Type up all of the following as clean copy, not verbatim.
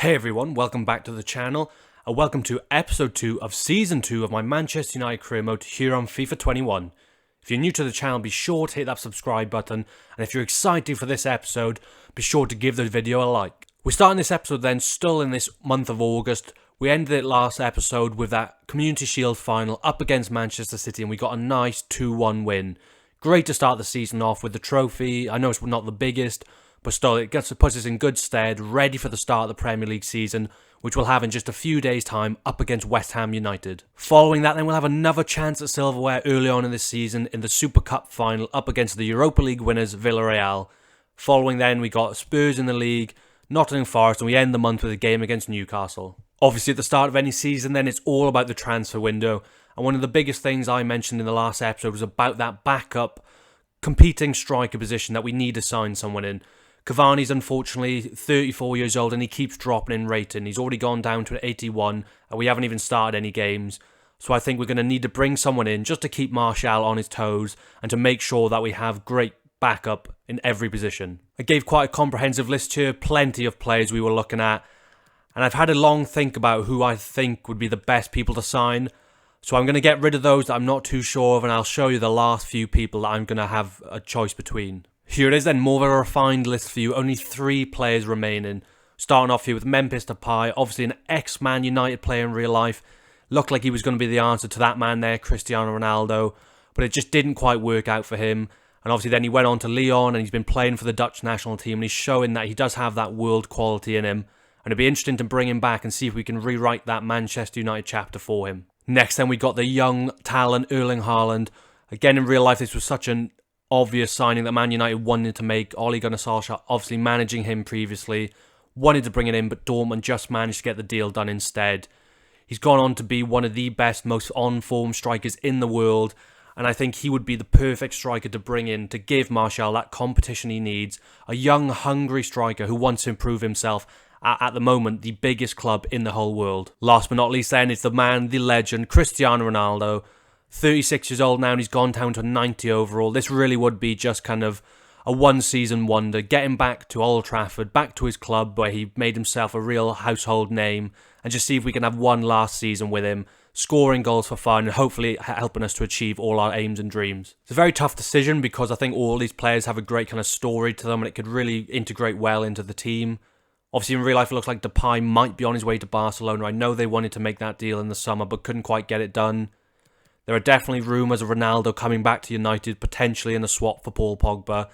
Hey everyone, welcome back to the channel, and welcome to episode 2 of season 2 of my Manchester United career mode here on FIFA 21. If you're new to the channel, be sure to hit that subscribe button, and if you're excited for this episode, be sure to give the video a like. We're starting this episode then still in this month of August. We ended it last episode with that Community Shield final up against Manchester City, and we got a nice 2-1 win. Great to start the season off with the trophy. I know it's not the biggest, but still, it puts us in good stead, ready for the start of the Premier League season, which we'll have in just a few days' time up against West Ham United. Following that, then we'll have another chance at silverware early on in this season in the Super Cup final up against the Europa League winners Villarreal. Following then, we got Spurs in the league, Nottingham Forest, and we end the month with a game against Newcastle. Obviously, at the start of any season, then it's all about the transfer window, and one of the biggest things I mentioned in the last episode was about that backup, competing striker position that we need to sign someone in. Cavani's unfortunately 34 years old and he keeps dropping in rating. He's already gone down to an 81 and we haven't even started any games. So I think we're going to need to bring someone in just to keep Martial on his toes and to make sure that we have great backup in every position. I gave quite a comprehensive list here, plenty of players we were looking at. And I've had a long think about who I think would be the best people to sign. So I'm going to get rid of those that I'm not too sure of and I'll show you the last few people that I'm going to have a choice between. Here it is then, more of a refined list for you, only 3 players remaining. Starting off here with Memphis Depay, obviously an ex-Man United player in real life. Looked like he was going to be the answer to that man there, Cristiano Ronaldo, but it just didn't quite work out for him. And obviously then he went on to Lyon and he's been playing for the Dutch national team and he's showing that he does have that world quality in him. And it'd be interesting to bring him back and see if we can rewrite that Manchester United chapter for him. Next then we got the young talent Erling Haaland. Again in real life this was such an obvious signing that Man United wanted to make. Ole Gunnar Solskjaer obviously managing him previously, wanted to bring it in, but Dortmund just managed to get the deal done instead. He's gone on to be one of the best, most on-form strikers in the world, and I think he would be the perfect striker to bring in to give Martial that competition he needs. A young, hungry striker who wants to improve himself at the moment, the biggest club in the whole world. Last but not least then, it's the man, the legend, Cristiano Ronaldo. 36 years old now and he's gone down to 90 overall. This really would be just kind of a one-season wonder. Get him back to Old Trafford, back to his club where he made himself a real household name, and just see if we can have one last season with him, scoring goals for fun and hopefully helping us to achieve all our aims and dreams. It's a very tough decision because I think all these players have a great kind of story to them and it could really integrate well into the team. Obviously in real life it looks like Depay might be on his way to Barcelona. I know they wanted to make that deal in the summer but couldn't quite get it done. There are definitely rumours of Ronaldo coming back to United, potentially in a swap for Paul Pogba.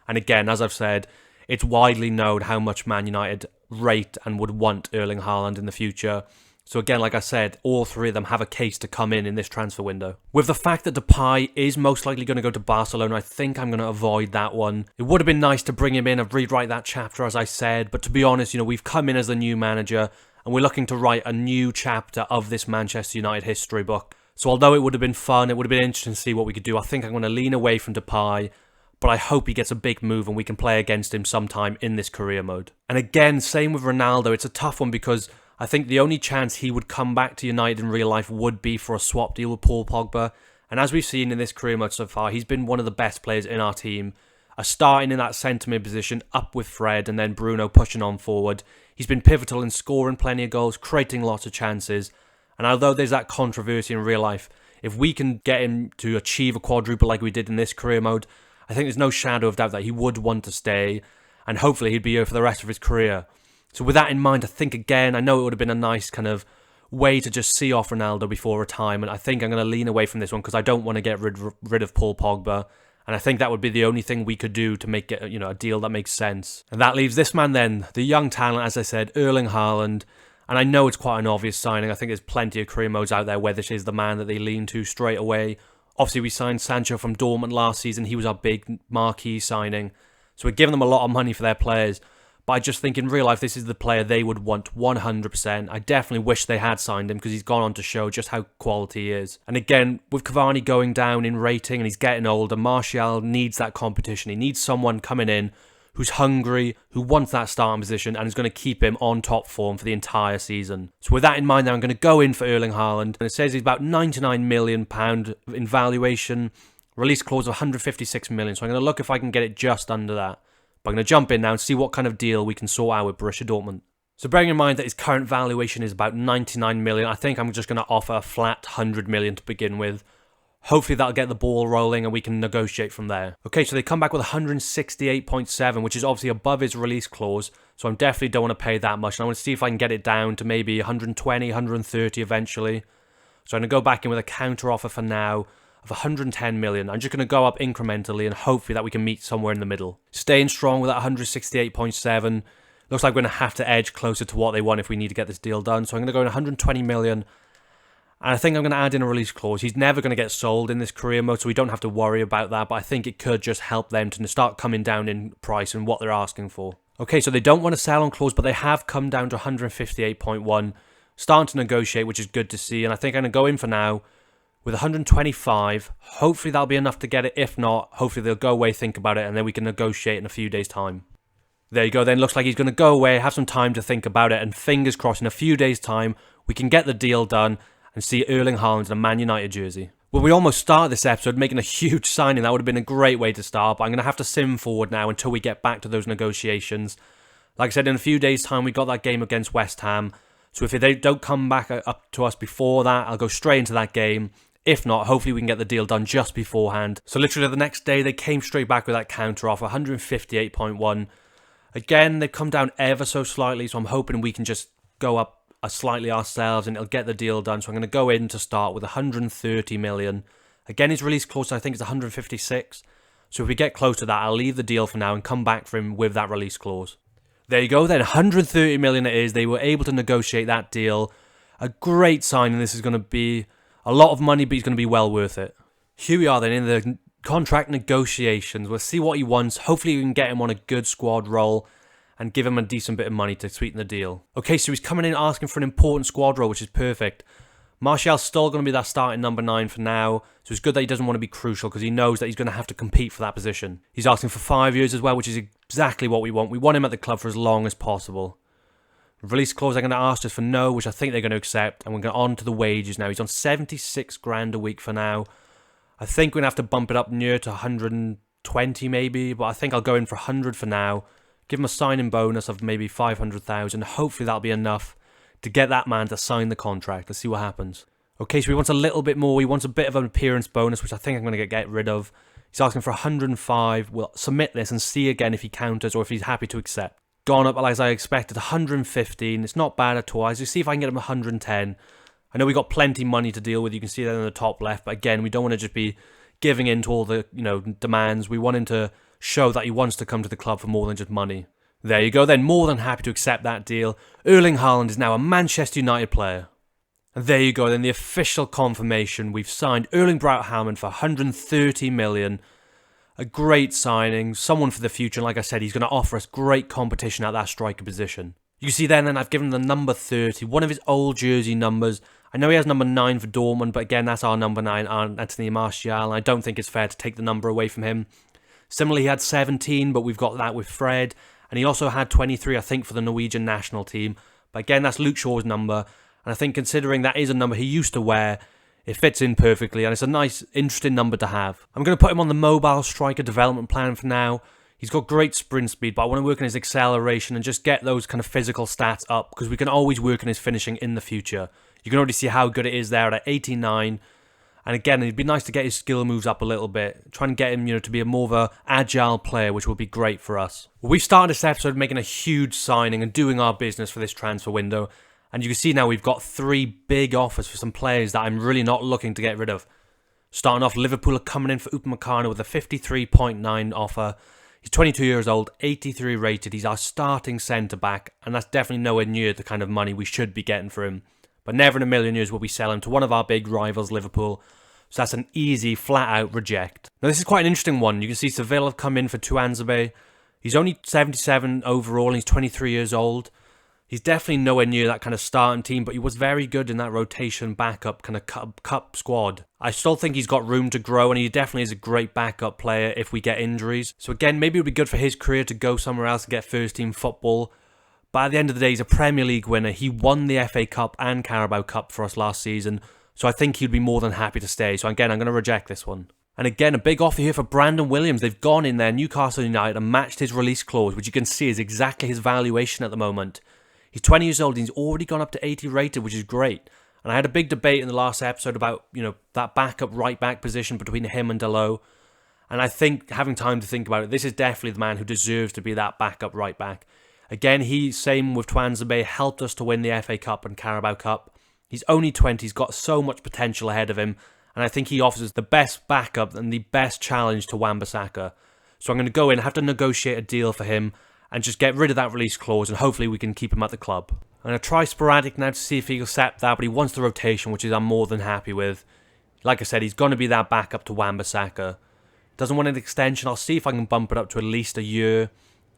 And again, as I've said, it's widely known how much Man United rate and would want Erling Haaland in the future. So again, like I said, all 3 of them have a case to come in this transfer window. With the fact that Depay is most likely going to go to Barcelona, I think I'm going to avoid that one. It would have been nice to bring him in and rewrite that chapter, as I said. But to be honest, we've come in as the new manager and we're looking to write a new chapter of this Manchester United history book. So although it would have been fun, it would have been interesting to see what we could do. I think I'm going to lean away from Depay, but I hope he gets a big move and we can play against him sometime in this career mode. And again, same with Ronaldo. It's a tough one because I think the only chance he would come back to United in real life would be for a swap deal with Paul Pogba. And as we've seen in this career mode so far, he's been one of the best players in our team. Starting in that centre mid position, up with Fred and then Bruno pushing on forward. He's been pivotal in scoring plenty of goals, creating lots of chances. And although there's that controversy in real life, if we can get him to achieve a quadruple like we did in this career mode, I think there's no shadow of doubt that he would want to stay, and hopefully he'd be here for the rest of his career. So with that in mind, I think again, I know it would have been a nice kind of way to just see off Ronaldo before retirement. I think I'm going to lean away from this one because I don't want to get rid of Paul Pogba. And I think that would be the only thing we could do to make it, a deal that makes sense. And that leaves this man then, the young talent, as I said, Erling Haaland. And I know it's quite an obvious signing. I think there's plenty of career modes out there where this is the man that they lean to straight away. Obviously, we signed Sancho from Dortmund last season. He was our big marquee signing. So we're giving them a lot of money for their players. But I just think in real life, this is the player they would want 100%. I definitely wish they had signed him because he's gone on to show just how quality he is. And again, with Cavani going down in rating and he's getting older, Martial needs that competition. He needs someone coming in who's hungry, who wants that starting position, and is going to keep him on top form for the entire season. So with that in mind now, I'm going to go in for Erling Haaland. And it says he's about £99 million in valuation, release clause of 156 million. So I'm going to look if I can get it just under that. But I'm going to jump in now and see what kind of deal we can sort out with Borussia Dortmund. So bearing in mind that his current valuation is about 99 million, I think I'm just going to offer a flat 100 million to begin with. Hopefully that'll get the ball rolling and we can negotiate from there. Okay, so they come back with 168.7, which is obviously above his release clause. So I definitely don't want to pay that much. And I want to see if I can get it down to maybe 120, 130 eventually. So I'm going to go back in with a counter offer for now of 110 million. I'm just going to go up incrementally and hopefully that we can meet somewhere in the middle. Staying strong with that 168.7. Looks like we're going to have to edge closer to what they want if we need to get this deal done. So I'm going to go in 120 million. And I think I'm going to add in a release clause. He's never going to get sold in this career mode, so we don't have to worry about that. But I think it could just help them to start coming down in price and what they're asking for. Okay, so they don't want to sell on clause, but they have come down to 158.1. Starting to negotiate, which is good to see. And I think I'm going to go in for now with 125. Hopefully that'll be enough to get it. If not, hopefully they'll go away, think about it, and then we can negotiate in a few days' time. There you go then. Looks like he's going to go away, have some time to think about it, and fingers crossed in a few days' time, we can get the deal done and see Erling Haaland in a Man United jersey. Well, we almost started this episode making a huge signing. That would have been a great way to start, but I'm going to have to sim forward now until we get back to those negotiations. Like I said, in a few days' time, we got that game against West Ham. So if they don't come back up to us before that, I'll go straight into that game. If not, hopefully we can get the deal done just beforehand. So literally the next day, they came straight back with that counter offer, 158.1. Again, they've come down ever so slightly, so I'm hoping we can just go up slightly ourselves and it'll get the deal done. So I'm going to go in to start with 130 million. Again, his release clause I think is 156. So if we get close to that, I'll leave the deal for now and come back for him with that release clause. There you go then, 130 million it is. They were able to negotiate that deal. A great signing. This is going to be a lot of money, but he's going to be well worth it. Here we are then in the contract negotiations. We'll see what he wants. Hopefully we can get him on a good squad role and give him a decent bit of money to sweeten the deal. Okay, so he's coming in asking for an important squad role, which is perfect. Martial's still going to be that starting number 9 for now, so it's good that he doesn't want to be crucial because he knows that he's going to have to compete for that position. He's asking for 5 years as well, which is exactly what we want. We want him at the club for as long as possible. Release clause, I'm going to ask just for no, which I think they're going to accept, and we're going on to the wages now. He's on 76 grand a week for now. I think we're going to have to bump it up near to 120 maybe, but I think I'll go in for 100 for now. Give him a signing bonus of maybe 500,000. Hopefully that'll be enough to get that man to sign the contract. Let's see what happens. Okay, so he wants a little bit more. He wants a bit of an appearance bonus, which I think I'm going to get rid of. He's asking for 105. We'll submit this and see again if he counters or if he's happy to accept. Gone up as I expected, 115. It's not bad at all. As you see if I can get him 110. I know we got plenty money to deal with. You can see that in the top left. But again, we don't want to just be giving in to all the demands. We want him to show that he wants to come to the club for more than just money. There you go then, more than happy to accept that deal. Erling Haaland is now a Manchester United player. And there you go then, the official confirmation. We've signed Erling Braut Haaland for 130 million. A great signing, someone for the future. And like I said, he's going to offer us great competition at that striker position. You see then I've given him the number 30, one of his old jersey numbers. I know he has number 9 for Dortmund, but again, that's our number 9, Anthony Martial. And I don't think it's fair to take the number away from him. Similarly, he had 17, but we've got that with Fred. And he also had 23, I think, for the Norwegian national team. But again, that's Luke Shaw's number. And I think considering that is a number he used to wear, it fits in perfectly. And it's a nice, interesting number to have. I'm going to put him on the mobile striker development plan for now. He's got great sprint speed, but I want to work on his acceleration and just get those kind of physical stats up. Because we can always work on his finishing in the future. You can already see how good it is there at 89. And again, it'd be nice to get his skill moves up a little bit. Try and get him, to be a more of a agile player, which would be great for us. We started this episode making a huge signing and doing our business for this transfer window. And you can see now we've got 3 big offers for some players that I'm really not looking to get rid of. Starting off, Liverpool are coming in for Upamecano with a 53.9 offer. He's 22 years old, 83 rated. He's our starting centre-back. And that's definitely nowhere near the kind of money we should be getting for him. But never in a million years will we sell him to one of our big rivals, Liverpool. So that's an easy, flat-out reject. Now this is quite an interesting one. You can see Seville have come in for Tuanzebe. He's only 77 overall and he's 23 years old. He's definitely nowhere near that kind of starting team, but he was very good in that rotation backup kind of cup squad. I still think he's got room to grow and he definitely is a great backup player if we get injuries. So again, maybe it would be good for his career to go somewhere else and get first-team football. But at the end of the day, he's a Premier League winner. He won the FA Cup and Carabao Cup for us last season. So I think he'd be more than happy to stay. So again, I'm going to reject this one. And again, a big offer here for Brandon Williams. They've gone in there, Newcastle United, and matched his release clause, which you can see is exactly his valuation at the moment. He's 20 years old and he's already gone up to 80 rated, which is great. And I had a big debate in the last episode about, that backup right back position between him and Dalot. And I think, having time to think about it, this is definitely the man who deserves to be that backup right back. Again, same with Twanzebe, helped us to win the FA Cup and Carabao Cup. He's only 20, he's got so much potential ahead of him. And I think he offers the best backup and the best challenge to Wan-Bissaka. So I'm going to go in, have to negotiate a deal for him, and just get rid of that release clause, and hopefully we can keep him at the club. I'm going to try sporadic now to see if he'll accept that, but he wants the rotation, which I'm more than happy with. Like I said, he's going to be that backup to Wan-Bissaka. Doesn't want an extension. I'll see if I can bump it up to at least a year,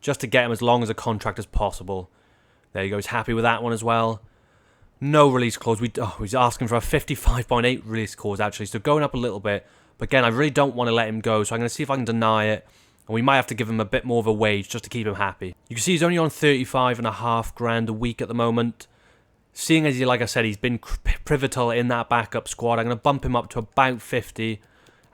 just to get him as long as a contract as possible. There you go, he's happy with that one as well. No release clause. He's asking for a 55.8 release clause, actually, so going up a little bit. But again, I really don't want to let him go, so I'm going to see if I can deny it. And we might have to give him a bit more of a wage just to keep him happy. You can see he's only on 35.5 grand a week at the moment. Seeing as, like I said, he's been pivotal in that backup squad, I'm going to bump him up to about 50.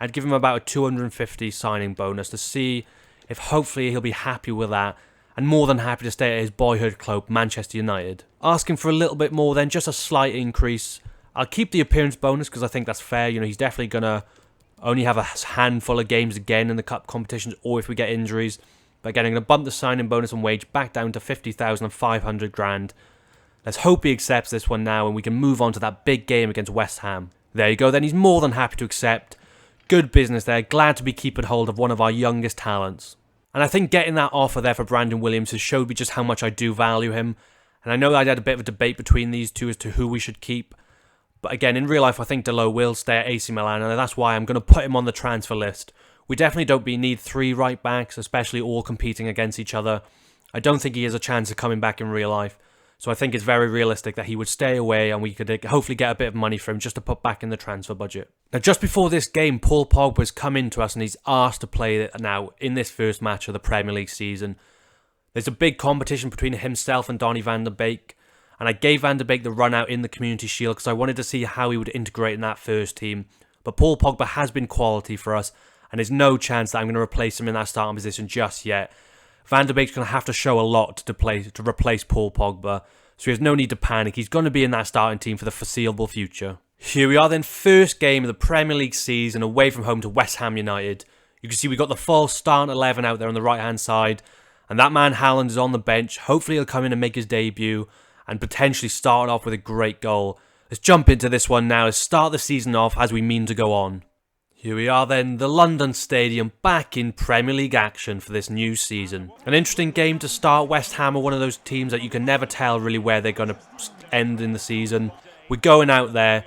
I'd give him about a 250 signing bonus to see if hopefully he'll be happy with that. And more than happy to stay at his boyhood club, Manchester United. Asking for a little bit more then, just a slight increase. I'll keep the appearance bonus because I think that's fair. He's definitely going to only have a handful of games again in the cup competitions, or if we get injuries. But again, I'm going to bump the signing bonus and wage back down to 50,500 grand. Let's hope he accepts this one now, and we can move on to that big game against West Ham. There you go, then he's more than happy to accept. Good business there, glad to be keeping hold of one of our youngest talents. And I think getting that offer there for Brandon Williams has showed me just how much I do value him. And I know I had a bit of a debate between these two as to who we should keep. But again, in real life, I think Dalot will stay at AC Milan, and that's why I'm going to put him on the transfer list. We definitely don't need 3 right backs, especially all competing against each other. I don't think he has a chance of coming back in real life. So I think it's very realistic that he would stay away and we could hopefully get a bit of money for him just to put back in the transfer budget. Now, just before this game, Paul Pogba has come into us and he's asked to play now in this first match of the Premier League season. There's a big competition between himself and Donny van der Beek. And I gave Van der Beek the run out in the Community Shield because I wanted to see how he would integrate in that first team. But Paul Pogba has been quality for us, and there's no chance that I'm going to replace him in that starting position just yet. Van der Beek's going to have to show a lot to replace Paul Pogba, so he has no need to panic. He's going to be in that starting team for the foreseeable future. Here we are then, first game of the Premier League season away from home to West Ham United. You can see we got the full starting 11 out there on the right-hand side, and that man Haaland is on the bench. Hopefully he'll come in and make his debut, and potentially start off with a great goal. Let's jump into this one now. Let's start the season off as we mean to go on. Here we are then, the London Stadium back in Premier League action for this new season. An interesting game to start. West Ham are one of those teams that you can never tell really where they're going to end in the season. We're going out there,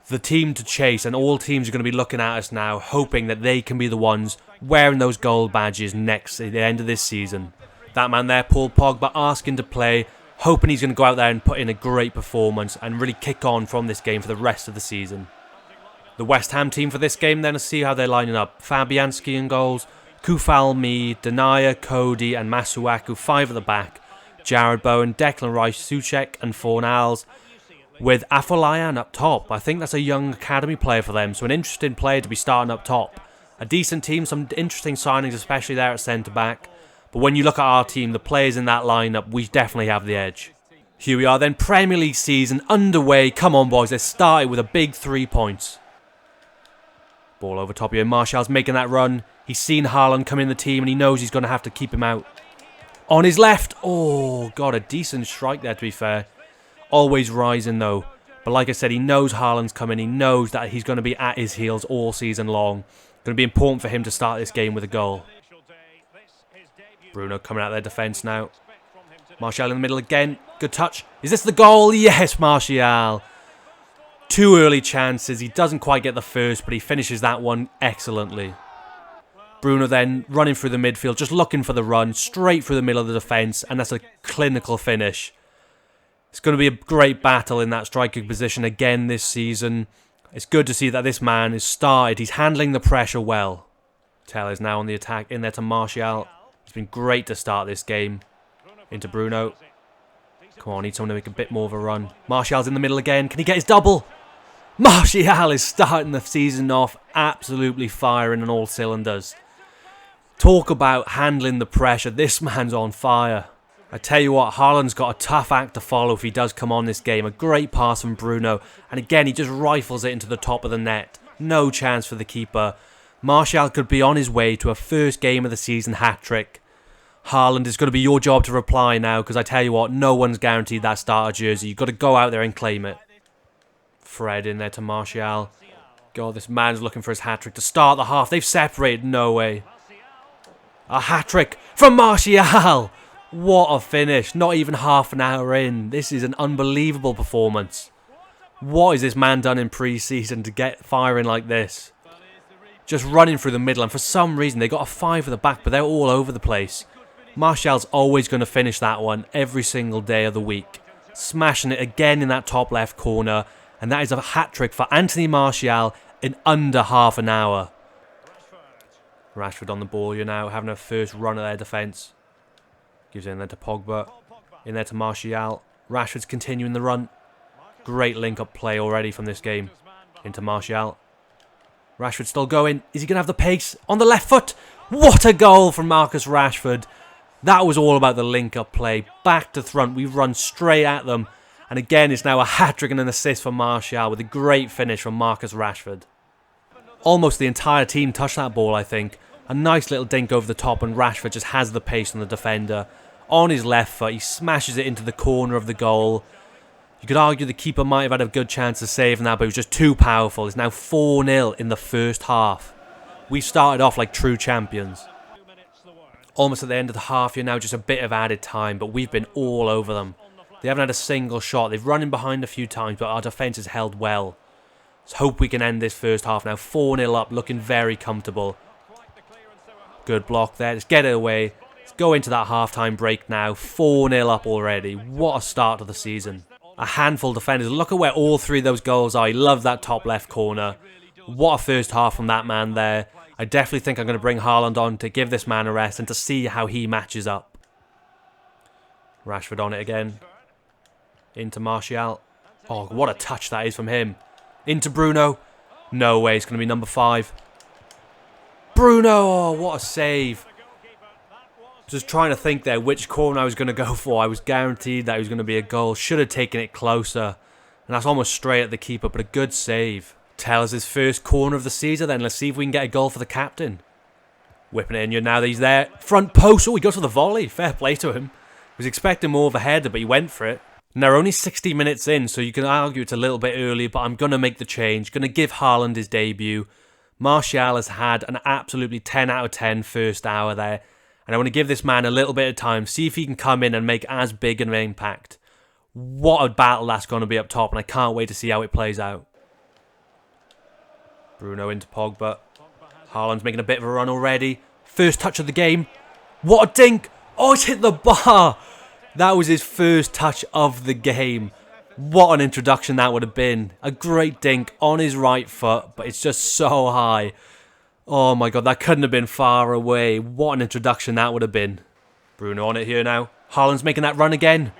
the team to chase, and all teams are going to be looking at us now, hoping that they can be the ones wearing those gold badges next at the end of this season. That man there, Paul Pogba, asking to play, hoping he's going to go out there and put in a great performance and really kick on from this game for the rest of the season. The West Ham team for this game then, let's see how they're lining up. Fabianski in goals, Kufalmi, Denia, Cody and Masuaku, 5 at the back. Jared Bowen, Declan Rice, Soucek and Fornals, with Afolayan up top. I think that's a young academy player for them, so an interesting player to be starting up top. A decent team, some interesting signings, especially there at centre-back. But when you look at our team, the players in that lineup, we definitely have the edge. Here we are then, Premier League season underway. Come on, boys, let's start it with a big 3 points. Ball over top here. Martial's making that run. He's seen Haaland come in the team and he knows he's going to have to keep him out. On his left. Oh, God, a decent strike there, to be fair. Always rising, though. But like I said, he knows Haaland's coming. He knows that he's going to be at his heels all season long. Going to be important for him to start this game with a goal. Bruno coming out of their defence now. Martial in the middle again. Good touch. Is this the goal? Yes, Martial. 2 early chances. He doesn't quite get the first, but he finishes that one excellently. Bruno then running through the midfield, just looking for the run, straight through the middle of the defence, and that's a clinical finish. It's going to be a great battle in that striking position again this season. It's good to see that this man is started. He's handling the pressure well. Tell is now on the attack, in there to Martial. It's been great to start this game. Into Bruno. Come on, need someone to make a bit more of a run. Martial's in the middle again. Can he get his double? Martial is starting the season off absolutely firing on all cylinders. Talk about handling the pressure. This man's on fire. I tell you what, Haaland's got a tough act to follow if he does come on this game. A great pass from Bruno, and again he just rifles it into the top of the net. No chance for the keeper. Martial could be on his way to a first game of the season hat-trick. Haaland, it's going to be your job to reply now, because I tell you what, no one's guaranteed that starter jersey. You've got to go out there and claim it. Fred in there to Martial. God, this man's looking for his hat-trick to start the half. They've separated, no way. A hat-trick from Martial! What a finish. Not even half an hour in. This is an unbelievable performance. What has this man done in pre-season to get firing like this? Just running through the middle, and for some reason they got a 5 at the back, but they're all over the place. Martial's always going to finish that one every single day of the week. Smashing it again in that top left corner, and that is a hat-trick for Anthony Martial in under half an hour. Rashford on the ball here now, having a first run at their defence. Gives it in there to Pogba. In there to Martial. Rashford's continuing the run. Great link-up play already from this game. Into Martial. Rashford still going. Is he going to have the pace? On the left foot. What a goal from Marcus Rashford. That was all about the link-up play. Back to front. We run straight at them. And again, it's now a hat-trick and an assist for Martial with a great finish from Marcus Rashford. Almost the entire team touched that ball, I think. A nice little dink over the top, and Rashford just has the pace on the defender. On his left foot, he smashes it into the corner of the goal. You could argue the keeper might have had a good chance of saving that, but it was just too powerful. It's now 4-0 in the first half. We've started off like true champions. Almost at the end of the half, you're now just a bit of added time, but we've been all over them. They haven't had a single shot. They've run in behind a few times, but our defence has held well. Let's hope we can end this first half now. 4-0 up, looking very comfortable. Good block there. Let's get it away. Let's go into that half-time break now. 4-0 up already. What a start to the season. A handful of defenders. Look at where all 3 of those goals are. I love that top left corner. What a first half from that man there. I definitely think I'm going to bring Haaland on to give this man a rest and to see how he matches up. Rashford on it again. Into Martial. Oh, what a touch that is from him. Into Bruno. No way. It's going to be number 5. Bruno, oh, what a save. Just trying to think there which corner I was going to go for. I was guaranteed that it was going to be a goal. Should have taken it closer. And that's almost straight at the keeper, but a good save. Tells his first corner of the season then. Let's see if we can get a goal for the captain. Whipping it in now that he's there. Front post. Oh, he goes for the volley. Fair play to him. Was expecting more of a header, but he went for it. Now, we're only 60 minutes in, so you can argue it's a little bit early, but I'm going to make the change. Going to give Haaland his debut. Martial has had an absolutely 10 out of 10 first hour there. And I want to give this man a little bit of time. See if he can come in and make as big an impact. What a battle that's going to be up top. And I can't wait to see how it plays out. Bruno into Pogba. Haaland's making a bit of a run already. First touch of the game. What a dink. Oh, it's hit the bar. That was his first touch of the game. What an introduction that would have been. A great dink on his right foot, but it's just so high. Oh my god, that couldn't have been far away. What an introduction that would have been. Bruno on it here now. Haaland's making that run again.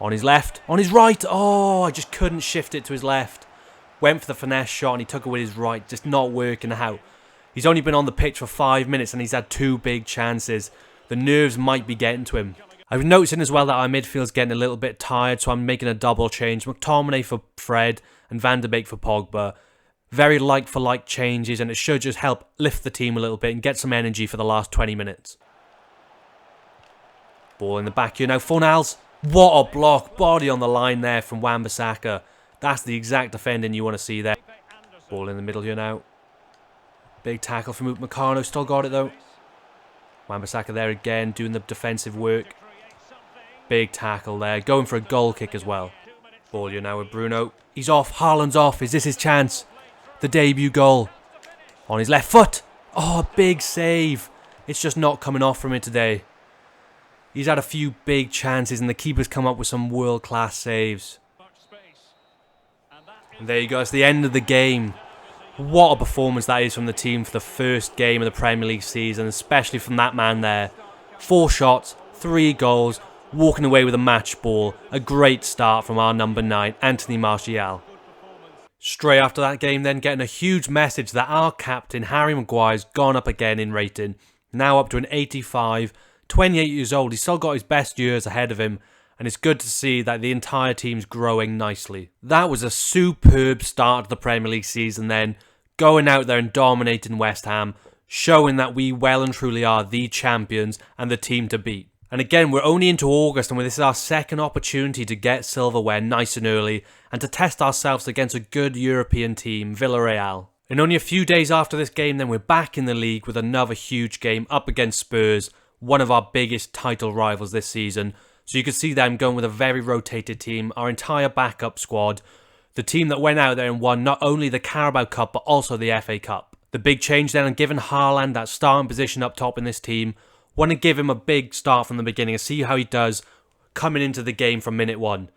On his left, on his right. Oh, I just couldn't shift it to his left. Went for the finesse shot and he took it with his right. Just not working out. He's only been on the pitch for 5 minutes and he's had 2 big chances. The nerves might be getting to him. I was noticing as well that our midfield's getting a little bit tired, so I'm making a double change. McTominay for Fred and Van de Beek for Pogba. Very like-for-like changes, and it should just help lift the team a little bit and get some energy for the last 20 minutes. Ball in the back here now. Fornals. What a block. Body on the line there from Wan-Bissaka. That's the exact defending you want to see there. Ball in the middle here now. Big tackle from Upamecano. Still got it though. Wan-Bissaka there again, doing the defensive work. Big tackle there. Going for a goal kick as well. Ball here now with Bruno. He's off. Haaland's off. Is this his chance? The debut goal. On his left foot. Oh, big save. It's just not coming off from it today. He's had a few big chances and the keeper's come up with some world-class saves. And there you go. It's the end of the game. What a performance that is from the team for the first game of the Premier League season, especially from that man there. 4 shots, 3 goals, walking away with a match ball. A great start from our number 9, Anthony Martial. Straight after that game then, getting a huge message that our captain, Harry Maguire's gone up again in rating. Now up to an 85, 28 years old, he's still got his best years ahead of him, and it's good to see that the entire team's growing nicely. That was a superb start to the Premier League season then, going out there and dominating West Ham, showing that we well and truly are the champions and the team to beat. And again, we're only into August, and this is our second opportunity to get silverware nice and early and to test ourselves against a good European team, Villarreal. And only a few days after this game, then we're back in the league with another huge game up against Spurs, one of our biggest title rivals this season. So you can see them going with a very rotated team, our entire backup squad, the team that went out there and won not only the Carabao Cup but also the FA Cup. The big change then, and giving Haaland that starting position up top in this team, want to give him a big start from the beginning and see how he does coming into the game from minute one.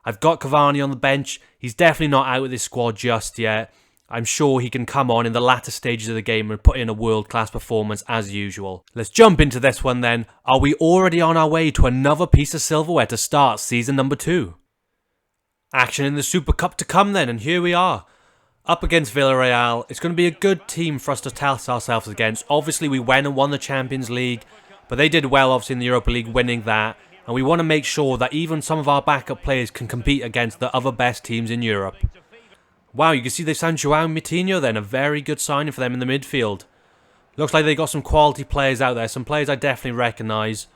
I've got Cavani on the bench. He's definitely not out of this squad just yet. I'm sure he can come on in the latter stages of the game and put in a world-class performance as usual. Let's jump into this one then. Are we already on our way to another piece of silverware to start season number 2? Action in the Super Cup to come then, and here we are. Up against Villarreal. It's going to be a good team for us to test ourselves against. Obviously, we went and won the Champions League, but they did well, obviously, in the Europa League, winning that. And we want to make sure that even some of our backup players can compete against the other best teams in Europe. Wow, you can see they signed João Moutinho then. A very good signing for them in the midfield. Looks like they got some quality players out there. Some players I definitely recognise.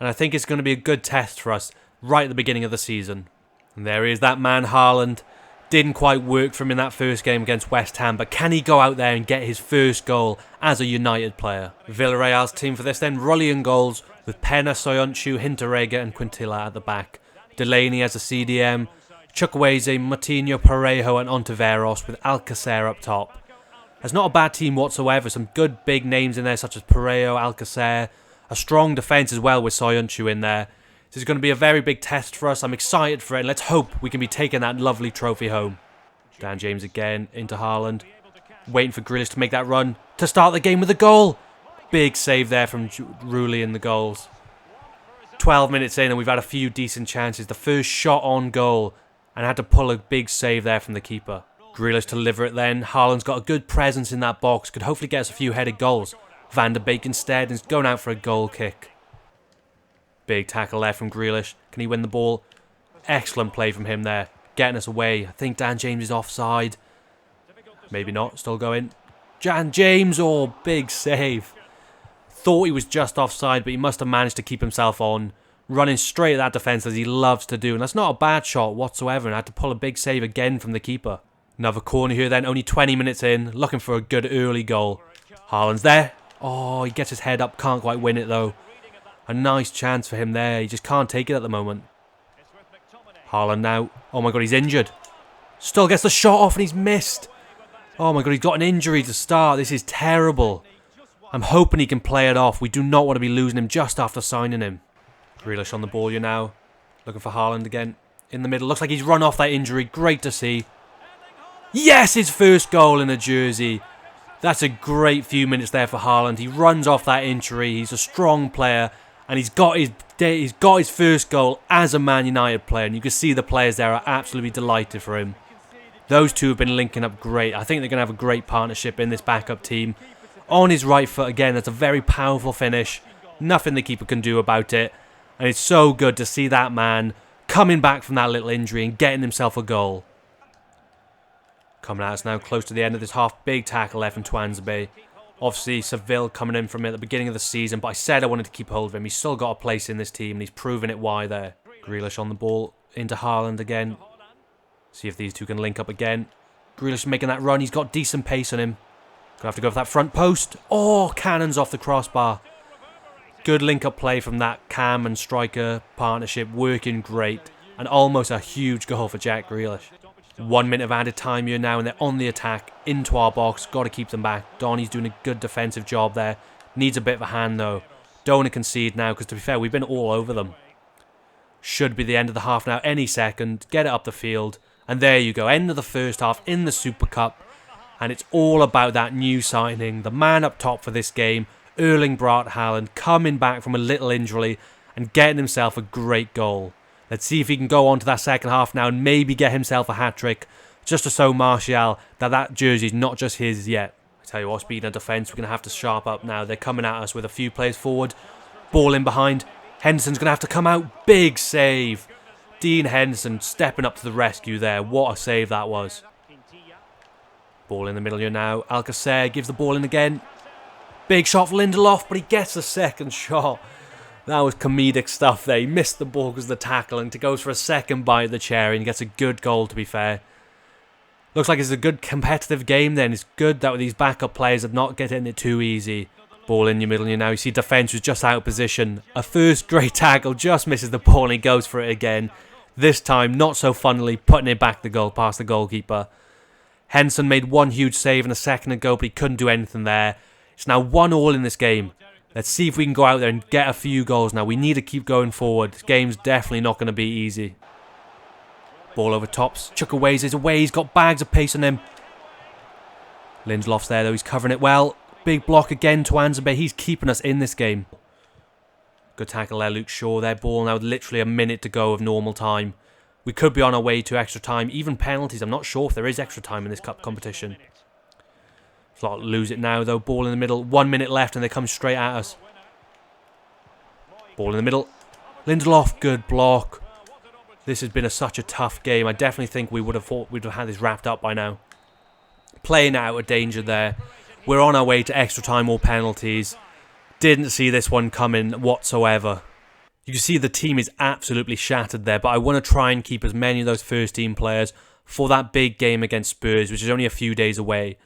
And I think it's going to be a good test for us right at the beginning of the season. And there he is, that man Haaland. Didn't quite work for him in that first game against West Ham, but can he go out there and get his first goal as a United player? Villarreal's team for this then, Rullian goals with Pena, Soyuncu, Hinterega and Quintilla at the back. Delaney as a CDM, Chukwueze, Moutinho, Parejo and Ontiveros with Alcacer up top. That's not a bad team whatsoever, some good big names in there such as Parejo, Alcacer, a strong defence as well with Soyuncu in there. This is going to be a very big test for us. I'm excited for it, and let's hope we can be taking that lovely trophy home. Dan James again into Haaland. Waiting for Grealish to make that run to start the game with a goal. Big save there from Rulli in the goals. 12 minutes in and we've had a few decent chances. The first shot on goal and had to pull a big save there from the keeper. Grealish to deliver it then. Haaland's got a good presence in that box. Could hopefully get us a few headed goals. Van der Beek instead is going out for a goal kick. Big tackle there from Grealish. Can he win the ball? Excellent play from him there. Getting us away. I think Dan James is offside. Maybe not. Still going. Dan James. Oh, big save. Thought he was just offside, but he must have managed to keep himself on. Running straight at that defence as he loves to do. And that's not a bad shot whatsoever. And had to pull a big save again from the keeper. Another corner here then. Only 20 minutes in. Looking for a good early goal. Haaland's there. Oh, he gets his head up. Can't quite win it though. A nice chance for him there. He just can't take it at the moment. Haaland now. Oh my god, he's injured. Still gets the shot off and he's missed. Oh my god, he's got an injury to start. This is terrible. I'm hoping he can play it off. We do not want to be losing him just after signing him. Grealish on the ball here now. Looking for Haaland again. In the middle. Looks like he's run off that injury. Great to see. Yes, his first goal in a jersey. That's a great few minutes there for Haaland. He runs off that injury. He's a strong player. And he's got his first goal as a Man United player. And you can see the players there are absolutely delighted for him. Those two have been linking up great. I think they're going to have a great partnership in this backup team. On his right foot again, that's a very powerful finish. Nothing the keeper can do about it. And it's so good to see that man coming back from that little injury and getting himself a goal. Coming at us now close to the end of this half. Big tackle there from Twanzebe. Obviously, Seville coming in from at the beginning of the season, but I said I wanted to keep hold of him. He's still got a place in this team, and he's proven it why there. Grealish on the ball, into Haaland again. See if these two can link up again. Grealish making that run. He's got decent pace on him. Gonna have to go for that front post. Oh, cannons off the crossbar. Good link-up play from that Cam and striker partnership, working great. And almost a huge goal for Jack Grealish. 1 minute of added time here now, and they're on the attack into our box. Got to keep them back. Donny's doing a good defensive job there. Needs a bit of a hand though. Don't want to concede now because, to be fair, we've been all over them. Should be the end of the half now any second. Get it up the field. And there you go. End of the first half in the Super Cup. And it's all about that new signing. The man up top for this game, Erling Haaland, coming back from a little injury and getting himself a great goal. Let's see if he can go on to that second half now and maybe get himself a hat-trick, just to show Martial that jersey's not just his yet. I tell you what, speaking of defence, we're going to have to sharp up now. They're coming at us with a few players forward. Ball in behind. Henderson's going to have to come out. Big save. Dean Henderson stepping up to the rescue there. What a save that was. Ball in the middle here now. Alcacer gives the ball in again. Big shot for Lindelof, but he gets the second shot. That was comedic stuff there. He missed the ball because of the tackle and goes for a second bite of the cherry and gets a good goal, to be fair. Looks like it's a good competitive game then. It's good that these backup players are not getting it too easy. Ball in your middle here now. You see defence was just out of position. A first great tackle, just misses the ball and he goes for it again. This time, not so funnily, putting it back the goal past the goalkeeper. Henderson made one huge save in a second ago, but he couldn't do anything there. It's now 1-1 in this game. Let's see if we can go out there and get a few goals now. We need to keep going forward. This game's definitely not going to be easy. Ball over tops. Chukwueze is away. He's got bags of pace on him. Lindelof's there though. He's covering it well. Big block again to Anzabay. He's keeping us in this game. Good tackle there, Luke Shaw. Their ball now literally a minute to go of normal time. We could be on our way to extra time. Even penalties. I'm not sure if there is extra time in this cup competition. Slot lose it now though. Ball in the middle. 1 minute left and they come straight at us. Ball in the middle. Lindelof. Good block. This has been such a tough game. I definitely think we would have thought we'd have had this wrapped up by now. Playing out of danger there. We're on our way to extra time or penalties. Didn't see this one coming whatsoever. You can see the team is absolutely shattered there, but I want to try and keep as many of those first team players for that big game against Spurs, which is only a few days away.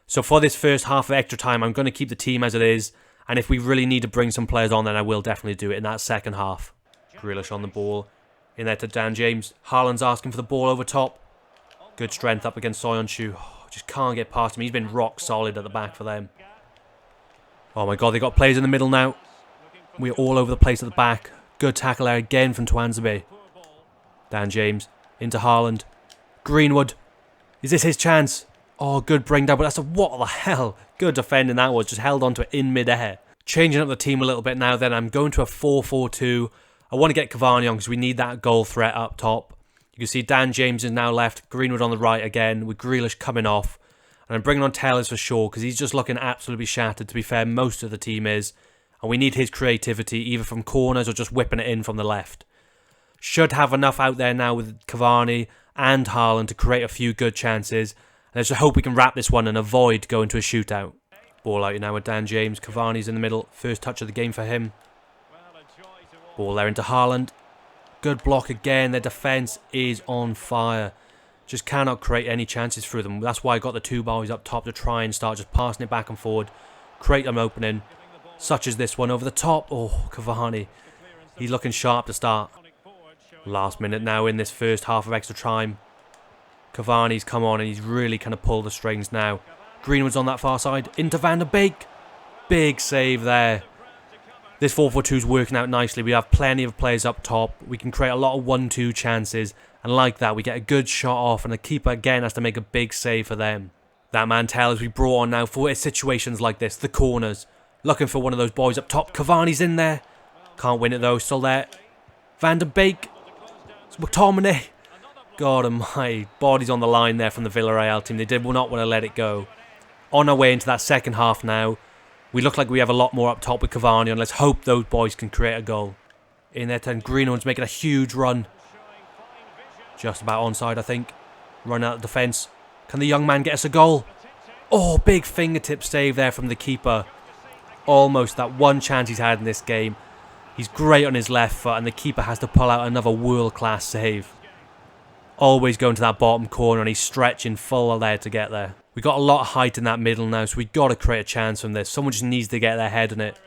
So for this first half of extra time, I'm going to keep the team as it is, and if we really need to bring some players on, then I will definitely do it in that second half. Grealish on the ball. In there to Dan James. Haaland's asking for the ball over top. Good strength up against Soyuncu. Just can't get past him. He's been rock solid at the back for them. Oh my god, they got players in the middle now. We're all over the place at the back. Good tackle there again from Tuanzebe. Dan James into Haaland. Greenwood. Is this his chance? Oh, good bring down, but that's what the hell? Good defending that was. Just held onto it in mid-air. Changing up the team a little bit now then. I'm going to a 4-4-2. I want to get Cavani on because we need that goal threat up top. You can see Dan James is now left. Greenwood on the right again with Grealish coming off. And I'm bringing on Tellers for sure because he's just looking absolutely shattered. To be fair, most of the team is. And we need his creativity either from corners or just whipping it in from the left. Should have enough out there now with Cavani and Haaland to create a few good chances. And let's just hope we can wrap this one and avoid going to a shootout. Ball out now with Dan James. Cavani's in the middle. First touch of the game for him. Ball there into Haaland. Good block again. Their defence is on fire. Just cannot create any chances through them. That's why I got the two boys up top to try and start just passing it back and forward. Create an opening. Such as this one over the top. Oh, Cavani. He's looking sharp to start. Last minute now in this first half of extra time. Cavani's come on and he's really kind of pulled the strings now. Greenwood's on that far side. Into Van der Beek. Big save there. This 4-4-2 is working out nicely. We have plenty of players up top. We can create a lot of 1-2 chances. And like that, we get a good shot off. And the keeper again has to make a big save for them. That man Tellers we brought on now for situations like this. The corners. Looking for one of those boys up top. Cavani's in there. Can't win it though. Still there. Van der Beek. It's McTominay. God almighty. Body's on the line there from the Villarreal team. They did not want to let it go. On our way into that second half now. We look like we have a lot more up top with Cavani, and let's hope those boys can create a goal. In there, then Greenwood's making a huge run. Just about onside, I think. Run out of defence. Can the young man get us a goal? Oh, big fingertip save there from the keeper. Almost that one chance he's had in this game. He's great on his left foot, and the keeper has to pull out another world-class save. Always going to that bottom corner, and he's stretching full there to get there. We got a lot of height in that middle now, so we got to create a chance from this. Someone just needs to get their head on it.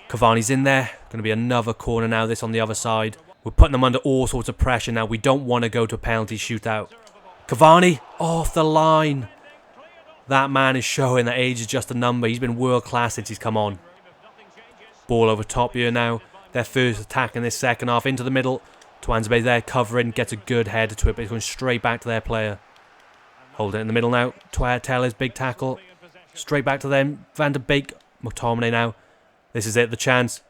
Cavani's in there. Going to be another corner now, this on the other side. We're putting them under all sorts of pressure now. We don't want to go to a penalty shootout. Cavani, off the line. That man is showing that age is just a number. He's been world class since he's come on. Ball over top here now. Their first attack in this second half into the middle. Tuanzebe there covering, gets a good header to it, but it's going straight back to their player. Hold it in the middle now. Tellers, big tackle. Straight back to them. Van der Beek. McTominay now. This is it, the chance.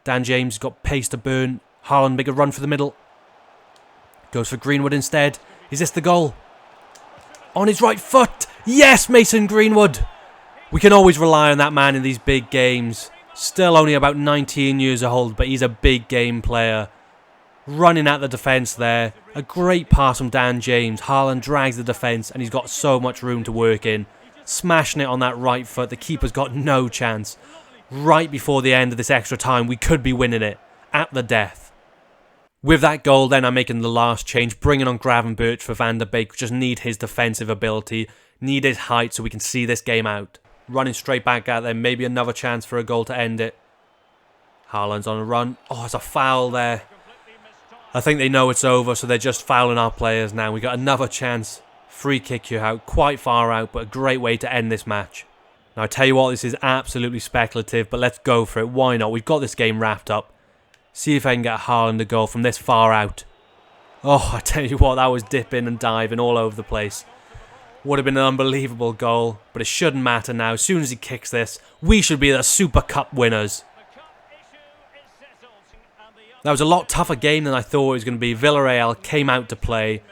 Dan James got pace to burn. Haaland, bigger run for the middle. Goes for Greenwood instead. Is this the goal? On his right foot. Yes, Mason Greenwood. We can always rely on that man in these big games. Still only about 19 years old, but he's a big game player. Running at the defence there. A great pass from Dan James. Haaland drags the defence and he's got so much room to work in. Smashing it on that right foot. The keeper's got no chance. Right before the end of this extra time, we could be winning it. At the death. With that goal then, I'm making the last change. Bringing on Gravenberch for Van der Beek. We just need his defensive ability. Need his height so we can see this game out. Running straight back out there. Maybe another chance for a goal to end it. Haaland's on a run. Oh, it's a foul there. I think they know it's over, so they're just fouling our players now. We got another chance. Free kick you out. Quite far out, but a great way to end this match. Now, I tell you what, this is absolutely speculative, but let's go for it. Why not? We've got this game wrapped up. See if I can get Haaland a goal from this far out. Oh, I tell you what, that was dipping and diving all over the place. Would have been an unbelievable goal, but it shouldn't matter now. As soon as he kicks this, we should be the Super Cup winners. That was a lot tougher game than I thought it was going to be. Villarreal came out to play.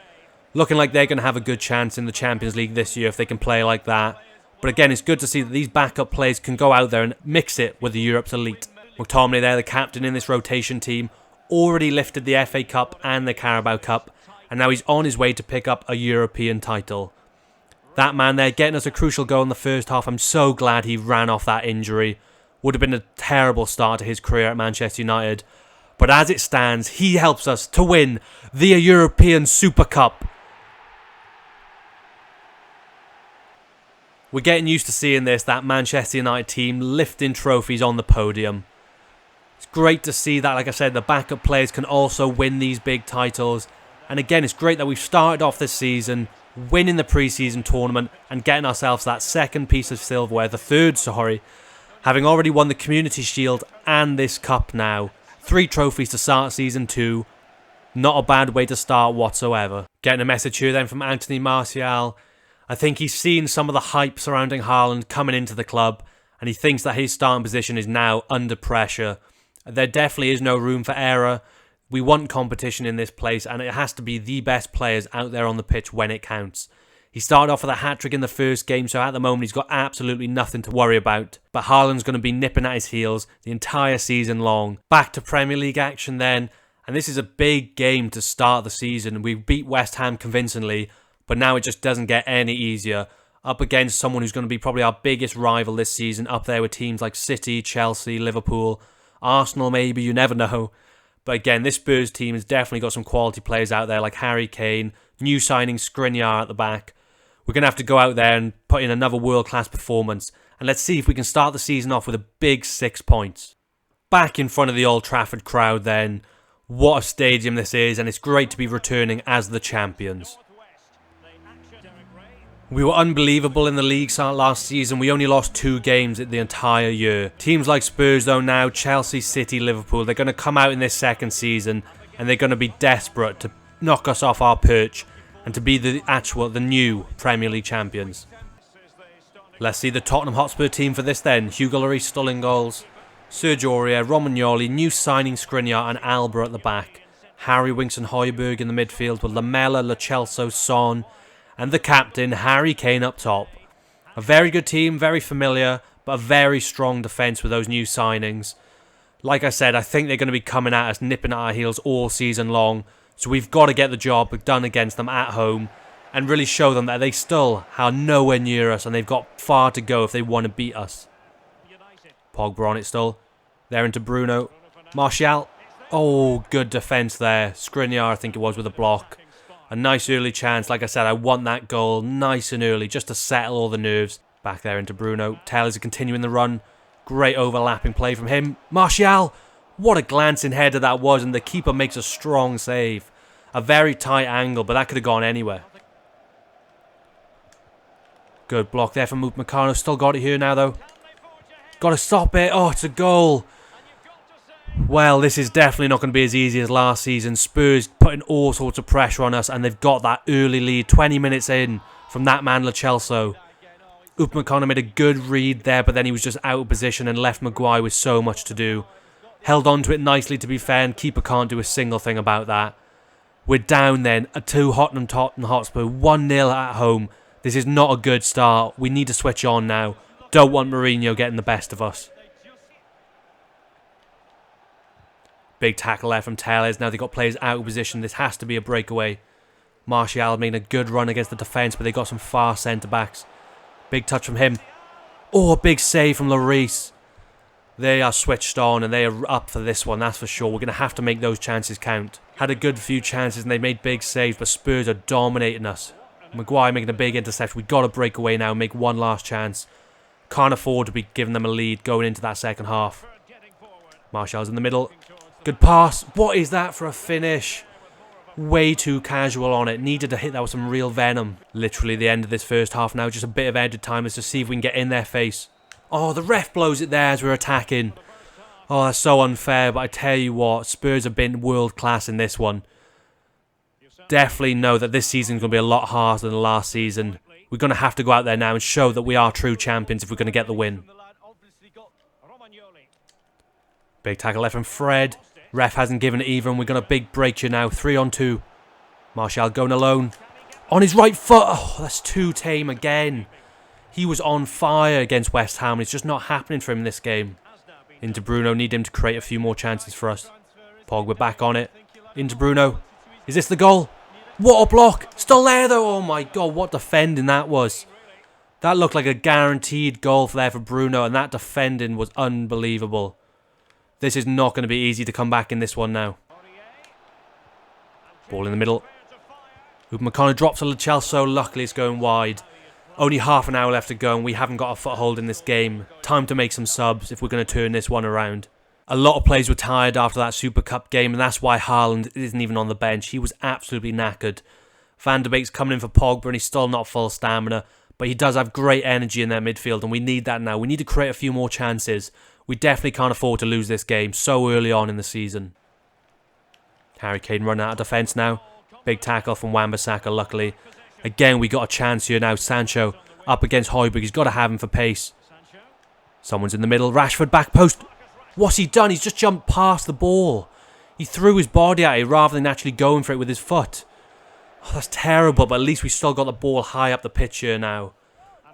Looking like they're going to have a good chance in the Champions League this year if they can play like that. But again, it's good to see that these backup players can go out there and mix it with the Europe's elite. McTominay there, the captain in this rotation team, already lifted the FA Cup and the Carabao Cup. And now he's on his way to pick up a European title. That man there getting us a crucial goal in the first half. I'm so glad he ran off that injury. Would have been a terrible start to his career at Manchester United. But as it stands, he helps us to win the European Super Cup. We're getting used to seeing this, that Manchester United team lifting trophies on the podium. It's great to see that, like I said, the backup players can also win these big titles. And again, it's great that we've started off this season winning the pre-season tournament and getting ourselves that second piece of silverware, the third, having already won the Community Shield and this cup now. 3 trophies to start Season 2. Not a bad way to start whatsoever. Getting a message here then from Anthony Martial. I think he's seen some of the hype surrounding Haaland coming into the club, and he thinks that his starting position is now under pressure. There definitely is no room for error. We want competition in this place, and it has to be the best players out there on the pitch when it counts. He started off with a hat-trick in the first game, so at the moment he's got absolutely nothing to worry about. But Haaland's going to be nipping at his heels the entire season long. Back to Premier League action then, and this is a big game to start the season. We beat West Ham convincingly, but now it just doesn't get any easier. Up against someone who's going to be probably our biggest rival this season, up there with teams like City, Chelsea, Liverpool, Arsenal maybe, you never know. But again, this Spurs team has definitely got some quality players out there like Harry Kane, new signing Skriniar at the back. We're going to have to go out there and put in another world-class performance. And let's see if we can start the season off with a big 6 points. Back in front of the Old Trafford crowd then. What a stadium this is, and it's great to be returning as the champions. We were unbelievable in the league last season. We only lost 2 games the entire year. Teams like Spurs though now, Chelsea, City, Liverpool, they're going to come out in this second season and they're going to be desperate to knock us off our perch and to be the new Premier League champions. Let's see the Tottenham Hotspur team for this then. Hugo Lloris still in goals. Sergio Aurier, Romagnoli, new signing Skriniar and Alba at the back. Harry Winks and Højbjerg in the midfield with Lamela, Lo Celso, Son, and the captain, Harry Kane up top. A very good team, very familiar, but a very strong defence with those new signings. Like I said, I think they're going to be coming at us, nipping at our heels all season long. So we've got to get the job done against them at home and really show them that they still are nowhere near us and they've got far to go if they want to beat us. Pogba on it still. There into Bruno. Martial. Oh, good defence there. Skriniar, I think it was, with a block. A nice early chance. Like I said, I want that goal nice and early just to settle all the nerves. Back there into Bruno. Tellers are continuing the run. Great overlapping play from him. Martial. What a glancing header that was, and the keeper makes a strong save. A very tight angle, but that could have gone anywhere. Good block there from Upamecano. Still got it here now, though. Got to stop it. Oh, it's a goal. Well, this is definitely not going to be as easy as last season. Spurs putting all sorts of pressure on us, and they've got that early lead 20 minutes in from that man, Lo Celso. Upamecano made a good read there, but then he was just out of position and left Maguire with so much to do. Held on to it nicely, to be fair, and keeper can't do a single thing about that. We're down then at Tottenham Hotspur, 1-0 at home. This is not a good start. We need to switch on now. Don't want Mourinho getting the best of us. Big tackle there from Tellez. Now they've got players out of position. This has to be a breakaway. Martial making a good run against the defence, but they got some fast centre-backs. Big touch from him. Oh, a big save from Lloris. They are switched on and they are up for this one, that's for sure. We're going to have to make those chances count. Had a good few chances and they made big saves, but Spurs are dominating us. Maguire making a big interception. We've got to break away now and make one last chance. Can't afford to be giving them a lead going into that second half. Martial's in the middle. Good pass. What is that for a finish? Way too casual on it. Needed to hit that with some real venom. Literally the end of this first half now. Just a bit of added time is to see if we can get in their face. Oh, the ref blows it there as we're attacking. Oh, that's so unfair. But I tell you what, Spurs have been world class in this one. Definitely know that this season is going to be a lot harder than the last season. We're going to have to go out there now and show that we are true champions if we're going to get the win. Big tackle left from Fred. Ref hasn't given it either, and we're going to big break here now. 3-on-2. Martial going alone. On his right foot. Oh, that's too tame again. He was on fire against West Ham. It's just not happening for him in this game. Into Bruno. Need him to create a few more chances for us. Pogba back on it. Into Bruno. Is this the goal? What a block. Still there though. Oh my god, what defending that was. That looked like a guaranteed goal there for Bruno, and that defending was unbelievable. This is not going to be easy to come back in this one now. Ball in the middle. Upamecano drops to Lo Celso. Luckily it's going wide. Only half an hour left to go and we haven't got a foothold in this game. Time to make some subs if we're going to turn this one around. A lot of players were tired after that Super Cup game, and that's why Haaland isn't even on the bench. He was absolutely knackered. Van de Beek's coming in for Pogba and he's still not full stamina, but he does have great energy in their midfield and we need that now. We need to create a few more chances. We definitely can't afford to lose this game so early on in the season. Harry Kane running out of defence now. Big tackle from Wan-Bissaka, luckily. Again, we got a chance here now. Sancho up against Højbjerg. He's got to have him for pace. Someone's in the middle. Rashford back post. What's he done? He's just jumped past the ball. He threw his body at it rather than actually going for it with his foot. Oh, that's terrible, but at least we still got the ball high up the pitch here now.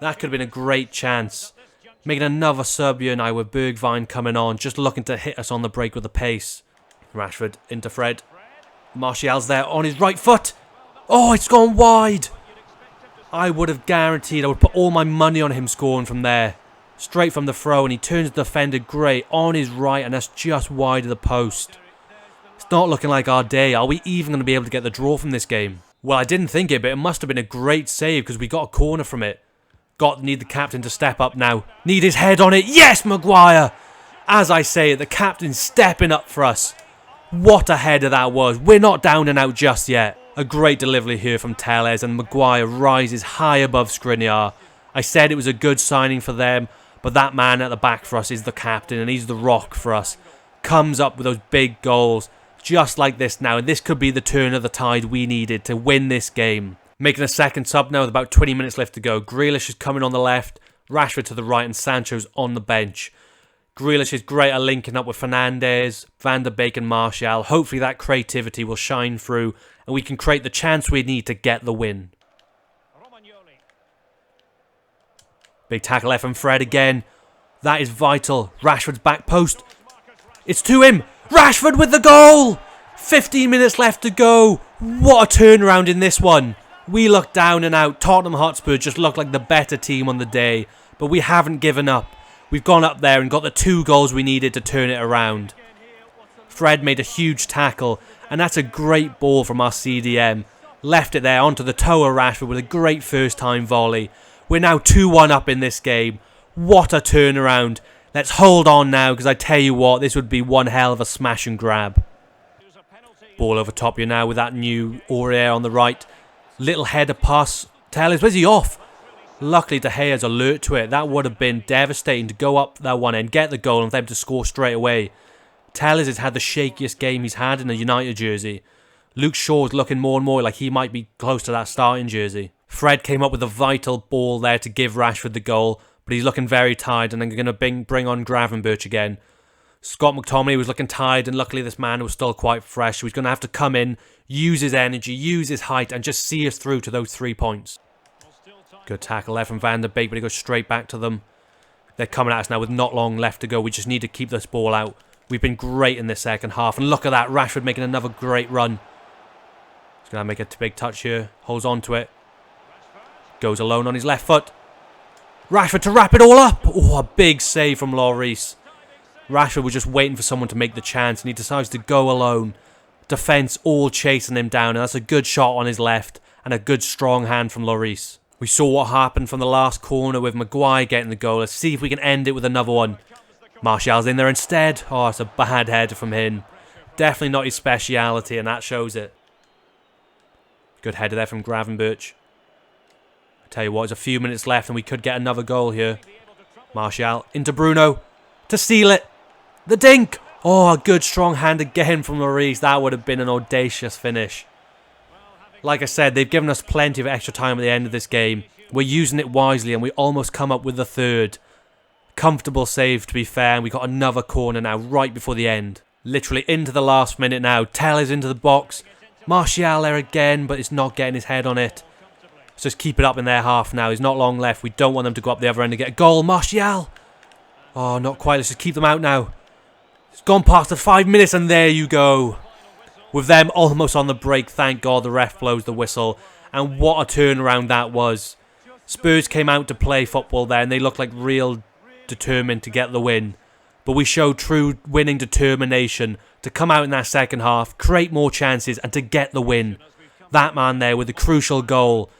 That could have been a great chance. Making another sub here now with Bergwijn coming on, just looking to hit us on the break with the pace. Rashford into Fred. Martial's there on his right foot. Oh, it's gone wide. I would have guaranteed, I would put all my money on him scoring from there. Straight from the throw, and he turns the defender great on his right, and that's just wide of the post. It's not looking like our day. Are we even going to be able to get the draw from this game? Well, I didn't think it, but it must have been a great save because we got a corner from it. Need the captain to step up now. Need his head on it. Yes, Maguire! As I say it, the captain's stepping up for us. What a header that was. We're not down and out just yet. A great delivery here from Tellez, and Maguire rises high above Skriniar. I said it was a good signing for them, but that man at the back for us is the captain, and he's the rock for us. Comes up with those big goals, just like this now, and this could be the turn of the tide we needed to win this game. Making a second sub now with about 20 minutes left to go. Grealish is coming on the left, Rashford to the right, and Sancho's on the bench. Grealish is great at linking up with Fernandes, Van de Beek and Martial. Hopefully that creativity will shine through and we can create the chance we need to get the win. Big tackle left from Fred again. That is vital. Rashford's back post. It's to him. Rashford with the goal. 15 minutes left to go. What a turnaround in this one. We look down and out. Tottenham Hotspur just looked like the better team on the day. But we haven't given up. We've gone up there and got the 2 goals we needed to turn it around. Fred made a huge tackle. And that's a great ball from our CDM. Left it there onto the toe of Rashford with a great first time volley. We're now 2-1 up in this game. What a turnaround. Let's hold on now because I tell you what, this would be one hell of a smash and grab. Ball over top here now with that new Aurier on the right. Little header pass. Tellez, where's he off? Luckily De Gea's alert to it. That would have been devastating to go up that one end, get the goal and them to score straight away. Tellez has had the shakiest game he's had in a United jersey. Luke Shaw's looking more and more like he might be close to that starting jersey. Fred came up with a vital ball there to give Rashford the goal, but he's looking very tired and I'm going to bring on Gravenberch again. Scott McTominay was looking tired and luckily this man was still quite fresh, so he's going to have to come in, use his energy, use his height and just see us through to those 3 points. Good tackle there from Van de Beek, but he goes straight back to them. They're coming at us now with not long left to go. We just need to keep this ball out. We've been great in this second half. And look at that. Rashford making another great run. He's going to make a big touch here. Holds on to it. Goes alone on his left foot. Rashford to wrap it all up. Oh, a big save from Lloris. Rashford was just waiting for someone to make the chance, and he decides to go alone. Defence all chasing him down, and that's a good shot on his left and a good strong hand from Lloris. We saw what happened from the last corner with Maguire getting the goal. Let's see if we can end it with another one. Martial's in there instead. Oh, it's a bad header from him. Definitely not his speciality, and that shows it. Good header there from Gravenberch. I tell you what, there's a few minutes left and we could get another goal here. Martial into Bruno to seal it. The dink. Oh, a good strong hand again from Lloris. That would have been an audacious finish. Like I said, they've given us plenty of extra time at the end of this game. We're using it wisely and we almost come up with the third. Comfortable save, to be fair, and we got another corner now right before the end. Literally into the last minute now. Tellers into the box. Martial there again, but it's not getting his head on it. Let's just keep it up in their half now. There's not long left. We don't want them to go up the other end and get a goal. Martial! Oh, not quite. Let's just keep them out now. It's gone past the 5 minutes and there you go. With them almost on the break, thank God the ref blows the whistle. And what a turnaround that was. Spurs came out to play football there and they looked like real determined to get the win. But we showed true winning determination to come out in that second half, create more chances and to get the win. That man there with the crucial goal.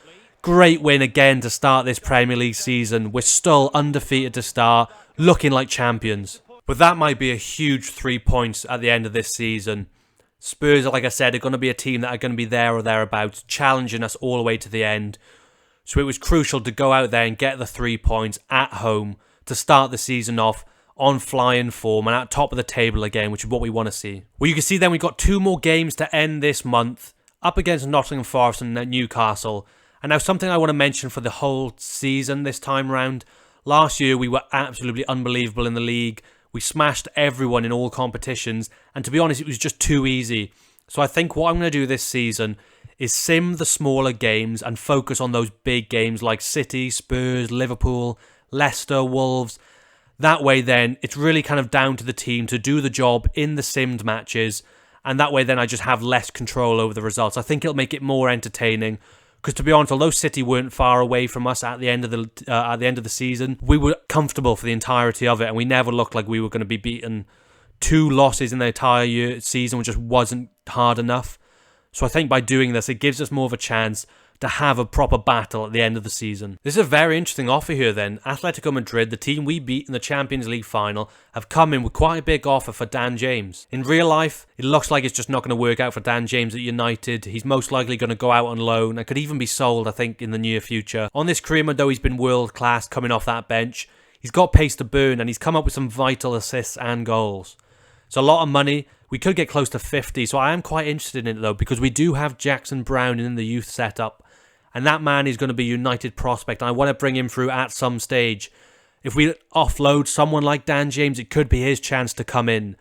Great win again to start this Premier League season. We're still undefeated to start, looking like champions. But that might be a huge 3 points at the end of this season. Spurs, like I said, are going to be a team that are going to be there or thereabouts, challenging us all the way to the end. So it was crucial to go out there and get the 3 points at home to start the season off on flying form and at top of the table again, which is what we want to see. Well, you can see then we've got 2 more games to end this month, up against Nottingham Forest and Newcastle. And now something I want to mention for the whole season this time round. Last year we were absolutely unbelievable in the league. We smashed everyone in all competitions, and to be honest, it was just too easy. So I think what I'm going to do this season is sim the smaller games and focus on those big games like City, Spurs, Liverpool, Leicester, Wolves. That way then, it's really kind of down to the team to do the job in the simmed matches, and that way then I just have less control over the results. I think it'll make it more entertaining. Because to be honest, although City weren't far away from us at the end of the season, we were comfortable for the entirety of it, and we never looked like we were going to be beaten. 2 losses in the entire season just wasn't hard enough. So I think by doing this, it gives us more of a chance to have a proper battle at the end of the season. This is a very interesting offer here then. Atletico Madrid, the team we beat in the Champions League final, have come in with quite a big offer for Dan James. In real life, it looks like it's just not going to work out for Dan James at United. He's most likely going to go out on loan and could even be sold, I think, in the near future. On this career mode though, he's been world class coming off that bench. He's got pace to burn and he's come up with some vital assists and goals. It's a lot of money. We could get close to 50, so I am quite interested in it though, because we do have Jackson Brown in the youth setup. And that man is going to be a United prospect. I want to bring him through at some stage. If we offload someone like Dan James, it could be his chance to come in.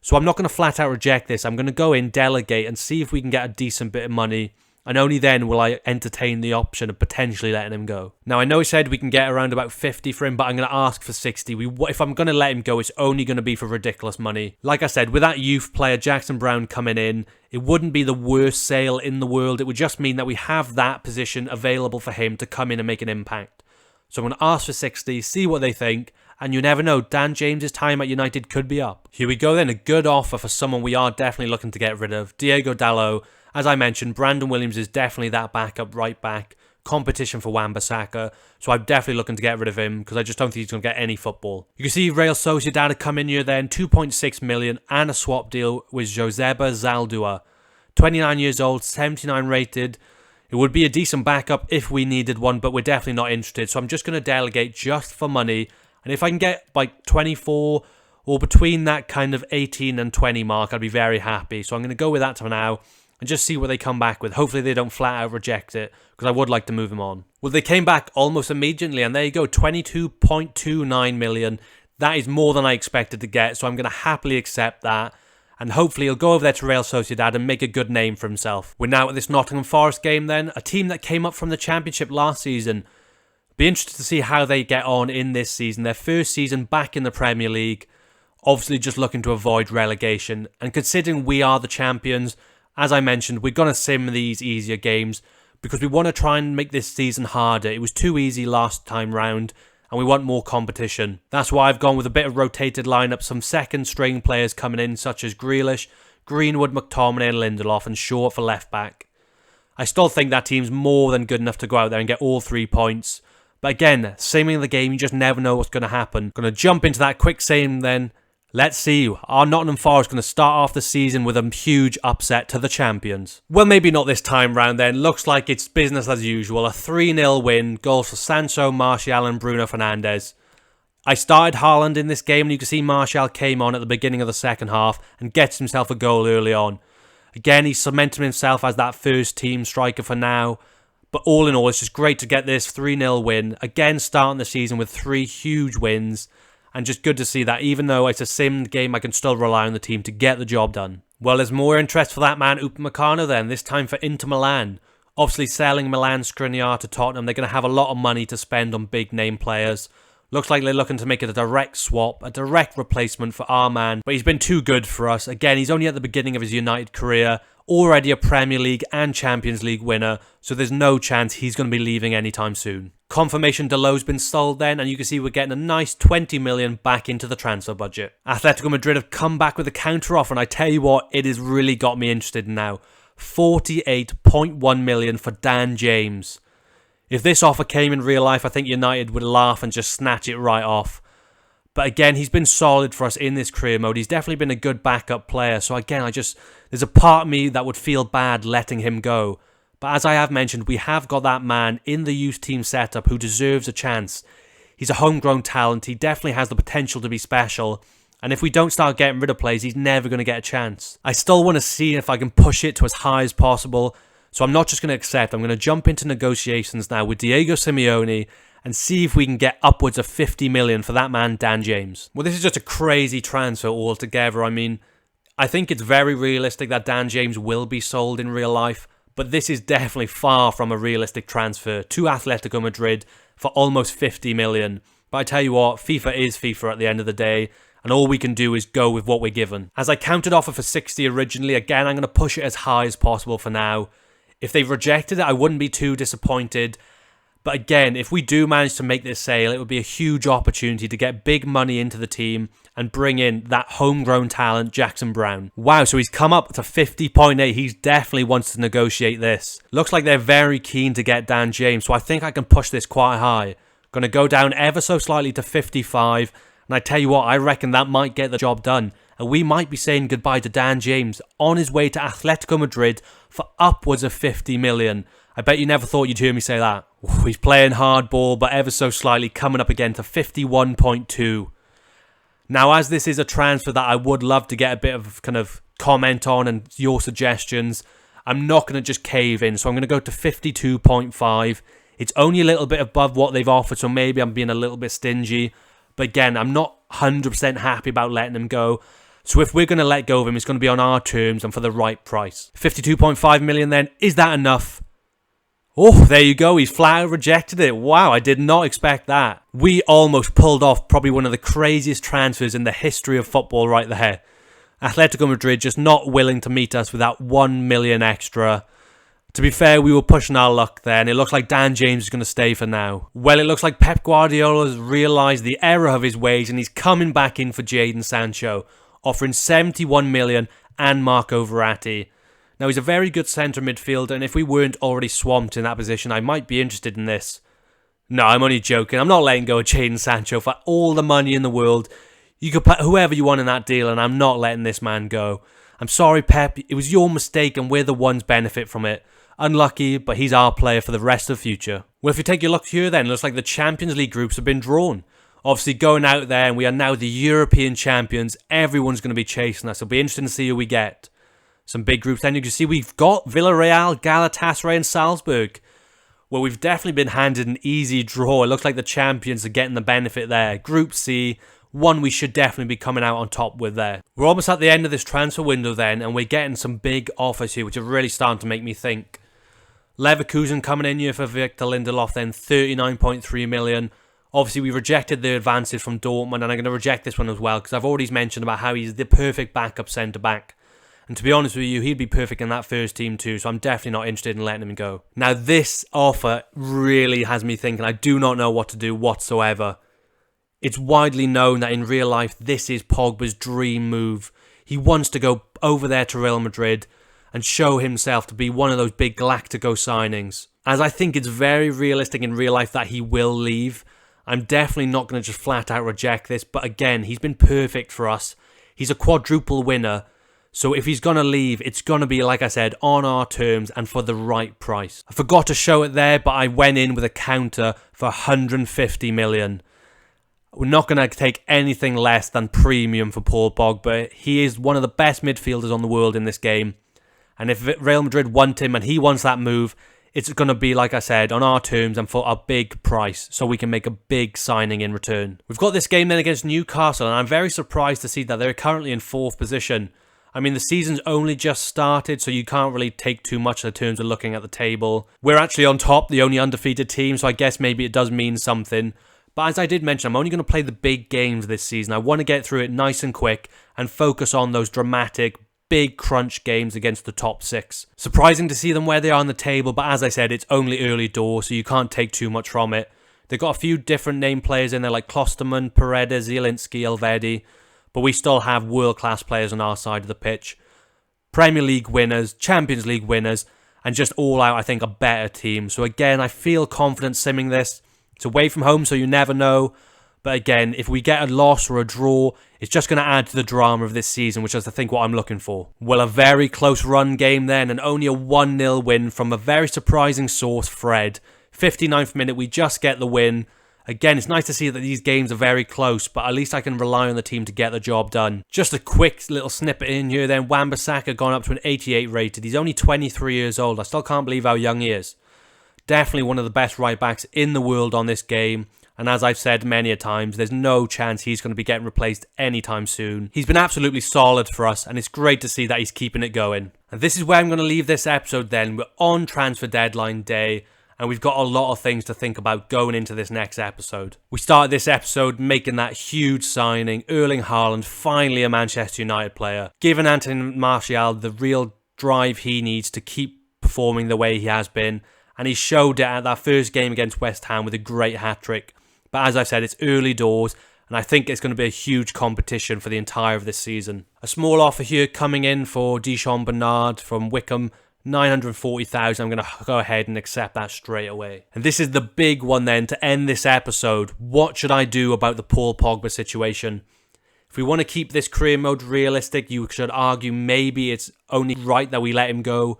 So I'm not going to flat out reject this. I'm going to go in, delegate, and see if we can get a decent bit of money. And only then will I entertain the option of potentially letting him go. Now, I know he said we can get around about 50 for him, but I'm going to ask for 60. If I'm going to let him go, it's only going to be for ridiculous money. Like I said, with that youth player, Jackson Brown, coming in, it wouldn't be the worst sale in the world. It would just mean that we have that position available for him to come in and make an impact. So I'm going to ask for 60, see what they think, and you never know, Dan James' time at United could be up. Here we go then, a good offer for someone we are definitely looking to get rid of, Diego Dalot. As I mentioned, Brandon Williams is definitely that backup right back, competition for Wan-Bissaka, so I'm definitely looking to get rid of him because I just don't think he's going to get any football. You can see Real Sociedad had come in here then, 2.6 million and a swap deal with Joseba Zaldua. 29 years old, 79 rated. It would be a decent backup if we needed one, but we're definitely not interested, so I'm just going to delegate just for money, and if I can get like 24 or between that kind of 18 and 20 mark, I'd be very happy. So I'm going to go with that for now and just see what they come back with. Hopefully they don't flat out reject it, because I would like to move him on. Well, they came back almost immediately, and there you go, 22.29 million. That is more than I expected to get, so I'm going to happily accept that. And hopefully he'll go over there to Real Sociedad and make a good name for himself. We're now at this Nottingham Forest game then, a team that came up from the Championship last season. Be interested to see how they get on in this season. Their first season back in the Premier League. Obviously just looking to avoid relegation. And considering we are the champions, as I mentioned, we're going to sim these easier games because we want to try and make this season harder. It was too easy last time round and we want more competition. That's why I've gone with a bit of rotated lineup, some second string players coming in such as Grealish, Greenwood, McTominay and Lindelof, and Shaw for left back. I still think that team's more than good enough to go out there and get all 3 points. But again, simming the game, you just never know what's going to happen. Going to jump into that quick sim then. Let's see. Our Nottingham Forest going to start off the season with a huge upset to the champions. Well, maybe not this time round then. Looks like it's business as usual. A 3-0 win. Goals for Sancho, Martial and Bruno Fernandes. I started Haaland in this game and you can see Martial came on at the beginning of the second half and gets himself a goal early on. Again, he's cemented himself as that first team striker for now. But all in all, it's just great to get this 3-0 win. Again, starting the season with 3 huge wins. And just good to see that even though it's a simmed game, I can still rely on the team to get the job done. Well, there's more interest for that man, Upamecano then, this time for Inter Milan. Obviously selling Milan Skriniar to Tottenham, they're going to have a lot of money to spend on big name players. Looks like they're looking to make it a direct swap, a direct replacement for our man. But he's been too good for us. Again, he's only at the beginning of his United career. Already a Premier League and Champions League winner. So there's no chance he's going to be leaving anytime soon. Confirmation Dalot's been sold then. And you can see we're getting a nice 20 million back into the transfer budget. Atletico Madrid have come back with a counter offer. And I tell you what, it has really got me interested now. 48.1 million for Dan James. If this offer came in real life, I think United would laugh and just snatch it right off. But again, he's been solid for us in this career mode. He's definitely been a good backup player. So again, there's a part of me that would feel bad letting him go. But as I have mentioned, we have got that man in the youth team setup who deserves a chance. He's a homegrown talent. He definitely has the potential to be special. And if we don't start getting rid of players, he's never going to get a chance. I still want to see if I can push it to as high as possible. So I'm not just going to accept. I'm going to jump into negotiations now with Diego Simeone and see if we can get upwards of 50 million for that man, Dan James. Well, this is just a crazy transfer altogether. I mean, I think it's very realistic that Dan James will be sold in real life, but this is definitely far from a realistic transfer to Atletico Madrid for almost 50 million. But I tell you what, FIFA is FIFA at the end of the day, and all we can do is go with what we're given. As I counted offer for 60 originally, again, I'm going to push it as high as possible for now. If they've rejected it, I wouldn't be too disappointed. But again, if we do manage to make this sale, it would be a huge opportunity to get big money into the team and bring in that homegrown talent, Jackson Brown. Wow, so he's come up to 50.8. He definitely wants to negotiate this. Looks like they're very keen to get Dan James, so I think I can push this quite high. Going to go down ever so slightly to 55. And I tell you what, I reckon that might get the job done. And we might be saying goodbye to Dan James on his way to Atletico Madrid for upwards of 50 million. I bet you never thought you'd hear me say that. Ooh, he's playing hardball, but ever so slightly coming up again to 51.2. Now, as this is a transfer that I would love to get a bit of kind of comment on and your suggestions, I'm not going to just cave in. So I'm going to go to 52.5. It's only a little bit above what they've offered, so maybe I'm being a little bit stingy. But again, I'm not 100% happy about letting him go. So if we're going to let go of him, it's going to be on our terms and for the right price. 52.5 million then, is that enough? Oh, there you go. He's flat out rejected it. Wow, I did not expect that. We almost pulled off probably one of the craziest transfers in the history of football right there. Atletico Madrid just not willing to meet us with that 1 million extra. To be fair, we were pushing our luck there, and it looks like Dan James is going to stay for now. Well, it looks like Pep Guardiola has realised the error of his ways, and he's coming back in for Jadon Sancho, offering 71 million and Marco Verratti. Now, he's a very good centre midfielder, and if we weren't already swamped in that position, I might be interested in this. No, I'm only joking. I'm not letting go of Jadon Sancho for all the money in the world. You could put whoever you want in that deal, and I'm not letting this man go. I'm sorry, Pep. It was your mistake, and we're the ones benefit from it. Unlucky, but he's our player for the rest of the future. Well, if you take your look here then, it looks like the Champions League groups have been drawn. Obviously, going out there, and we are now the European champions. Everyone's going to be chasing us. It'll be interesting to see who we get. Some big groups. Then you can see we've got Villarreal, Galatasaray and Salzburg. Well, we've definitely been handed an easy draw. It looks like the champions are getting the benefit there. Group C, one we should definitely be coming out on top with there. We're almost at the end of this transfer window then, and we're getting some big offers here, which are really starting to make me think. Leverkusen coming in here for Victor Lindelof then, 39.3 million. Obviously, we rejected the advances from Dortmund, and I'm going to reject this one as well, because I've already mentioned about how he's the perfect backup centre-back. And to be honest with you, he'd be perfect in that first team too, so I'm definitely not interested in letting him go. Now, this offer really has me thinking. I do not know what to do whatsoever. It's widely known that in real life, this is Pogba's dream move. He wants to go over there to Real Madrid and show himself to be one of those big Galactico signings. As I think it's very realistic in real life that he will leave, I'm definitely not going to just flat out reject this. But again, he's been perfect for us. He's a quadruple winner. So if he's going to leave, it's going to be, like I said, on our terms and for the right price. I forgot to show it there, but I went in with a counter for 150 million. We're not going to take anything less than premium for Paul Pogba. He is one of the best midfielders on the world in this game. And if Real Madrid want him and he wants that move, it's going to be, like I said, on our terms and for a big price, so we can make a big signing in return. We've got this game then against Newcastle, and I'm very surprised to see that they're currently in 4th position. I mean, the season's only just started, so you can't really take too much in terms of looking at the table. We're actually on top, the only undefeated team, so I guess maybe it does mean something. But as I did mention, I'm only going to play the big games this season. I want to get through it nice and quick and focus on those dramatic, big crunch games against the top 6. Surprising to see them where they are on the table, but as I said, it's only early doors, so you can't take too much from it. They've got a few different name players in there, like Klosterman, Paredes, Zielinski, Elvedi, but we still have world-class players on our side of the pitch. Premier League winners, Champions League winners, and just all out, I think, a better team. So again, I feel confident simming this. It's away from home, so you never know. But again, if we get a loss or a draw, it's just going to add to the drama of this season, which is, I think, what I'm looking for. Well, a very close run game then, and only a 1-0 win from a very surprising source, Fred. 59th minute, we just get the win. Again, it's nice to see that these games are very close, but at least I can rely on the team to get the job done. Just a quick little snippet in here then. Wan-Bissaka gone up to an 88 rated. He's only 23 years old. I still can't believe how young he is. Definitely one of the best right-backs in the world on this game. And as I've said many a times, there's no chance he's going to be getting replaced anytime soon. He's been absolutely solid for us, and it's great to see that he's keeping it going. And this is where I'm going to leave this episode then. We're on transfer deadline day, and we've got a lot of things to think about going into this next episode. We started this episode making that huge signing, Erling Haaland, finally a Manchester United player, giving Anthony Martial the real drive he needs to keep performing the way he has been, and he showed it at that first game against West Ham with a great hat-trick. But as I've said, it's early doors, and I think it's going to be a huge competition for the entire of this season. A small offer here coming in for Dijon Bernard from Wickham, 940,000. I'm going to go ahead and accept that straight away. And this is the big one then to end this episode. What should I do about the Paul Pogba situation? If we want to keep this career mode realistic, you should argue maybe it's only right that we let him go.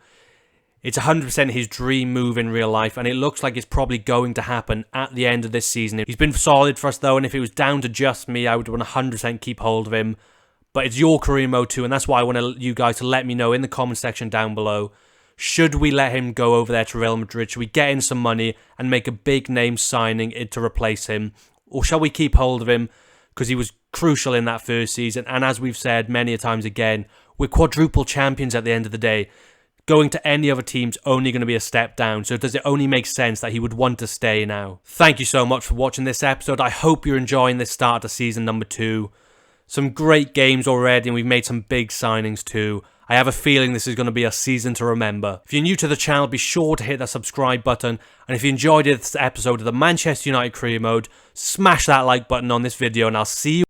It's 100% his dream move in real life, and it looks like it's probably going to happen at the end of this season. He's been solid for us though, and if it was down to just me, I would 100% keep hold of him. But it's your career mode too, and that's why I want you guys to let me know in the comment section down below. Should we let him go over there to Real Madrid? Should we get in some money and make a big name signing to replace him? Or shall we keep hold of him because he was crucial in that first season? And as we've said many a times again, we're quadruple champions at the end of the day. Going to any other team's only going to be a step down, so does it only make sense that he would want to stay now? Thank you so much for watching this episode. I hope you're enjoying this start to season number 2. Some great games already, and we've made some big signings too. I have a feeling this is going to be a season to remember. If you're new to the channel, be sure to hit that subscribe button, and if you enjoyed this episode of the Manchester United Career Mode, smash that like button on this video, and I'll see you